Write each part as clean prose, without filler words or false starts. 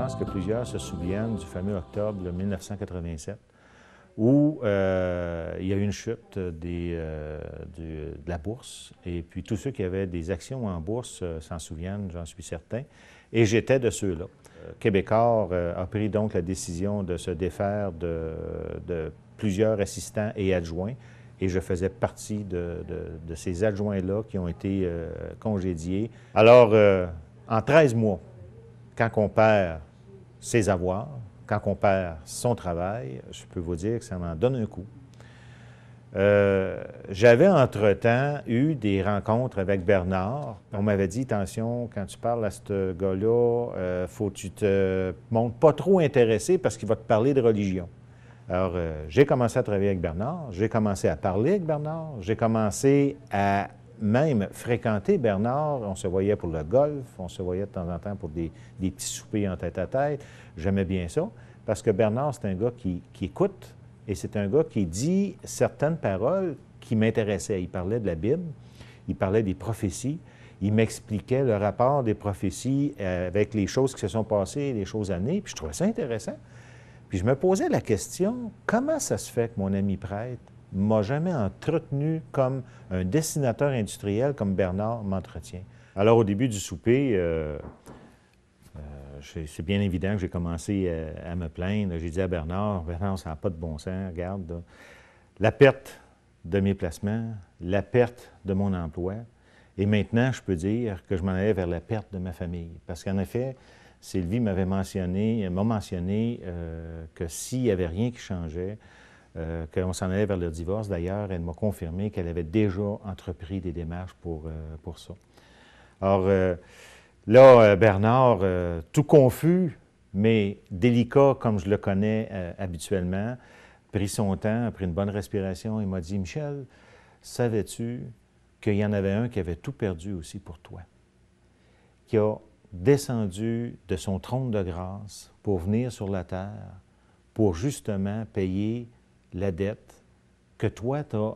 pense que plusieurs se souviennent du fameux octobre de 1987, où il y a eu une chute de la bourse. Et puis tous ceux qui avaient des actions en bourse s'en souviennent, j'en suis certain. Et j'étais de ceux-là. Québecor a pris donc la décision de se défaire de plusieurs assistants et adjoints. Et je faisais partie de ces adjoints-là qui ont été congédiés. Alors, en 13 mois, quand on perd ses avoirs, quand on perd son travail, je peux vous dire que ça m'en donne un coup. J'avais entre-temps eu des rencontres avec Bernard. On m'avait dit, attention, quand tu parles à ce gars-là, faut que tu te montres pas trop intéressé parce qu'il va te parler de religion. Alors, j'ai commencé à travailler avec Bernard, j'ai commencé à parler avec Bernard, j'ai commencé à même fréquenter Bernard. On se voyait pour le golf, on se voyait de temps en temps pour des petits soupers en tête-à-tête. J'aimais bien ça, parce que Bernard, c'est un gars qui écoute, et c'est un gars qui dit certaines paroles qui m'intéressaient. Il parlait de la Bible, il parlait des prophéties, il m'expliquait le rapport des prophéties avec les choses qui se sont passées, les choses années, puis je trouvais ça intéressant. Puis je me posais la question, comment ça se fait que mon ami prêtre ne m'a jamais entretenu comme un dessinateur industriel comme Bernard m'entretient? Alors, au début du souper, c'est bien évident que j'ai commencé à me plaindre. J'ai dit à Bernard, « Bernard, ça n'a pas de bon sens, regarde, là. La perte de mes placements, la perte de mon emploi, et maintenant, je peux dire que je m'en allais vers la perte de ma famille. » Parce qu'en effet, Sylvie m'a mentionné que s'il n'y avait rien qui changeait, qu'on s'en allait vers le divorce. D'ailleurs, elle m'a confirmé qu'elle avait déjà entrepris des démarches pour ça. Alors, là, Bernard, tout confus, mais délicat comme je le connais habituellement, prit son temps, a pris une bonne respiration et m'a dit, « Michel, savais-tu qu'il y en avait un qui avait tout perdu aussi pour toi, qui a descendu de son trône de grâce pour venir sur la terre, pour justement payer la dette que toi, tu as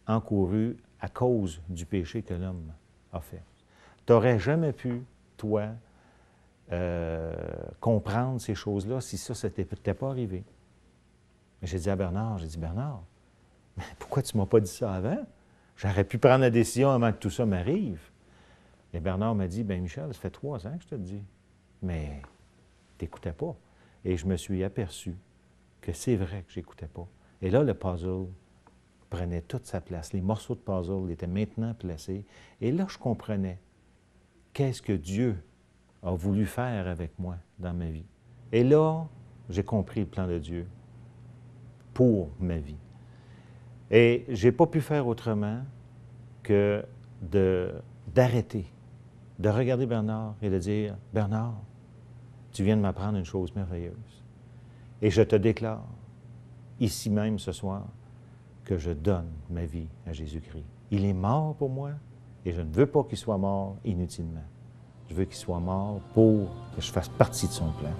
encourue à cause du péché que l'homme a fait. Tu n'aurais jamais pu, toi, comprendre ces choses-là si ça ne t'était pas arrivé. » J'ai dit à Bernard, Bernard, mais pourquoi tu ne m'as pas dit ça avant? J'aurais pu prendre la décision avant que tout ça m'arrive. Et Bernard m'a dit, « Bien, Michel, ça fait 3 ans que je te le dis, mais tu n'écoutais pas. » Et je me suis aperçu que c'est vrai que je n'écoutais pas. Et là, le puzzle prenait toute sa place. Les morceaux de puzzle étaient maintenant placés. Et là, je comprenais qu'est-ce que Dieu a voulu faire avec moi dans ma vie. Et là, j'ai compris le plan de Dieu pour ma vie. Et je n'ai pas pu faire autrement que d'arrêter, de regarder Bernard et de dire, « Bernard, tu viens de m'apprendre une chose merveilleuse. Et je te déclare, ici même ce soir, que je donne ma vie à Jésus-Christ. Il est mort pour moi et je ne veux pas qu'il soit mort inutilement. Je veux qu'il soit mort pour que je fasse partie de son plan. »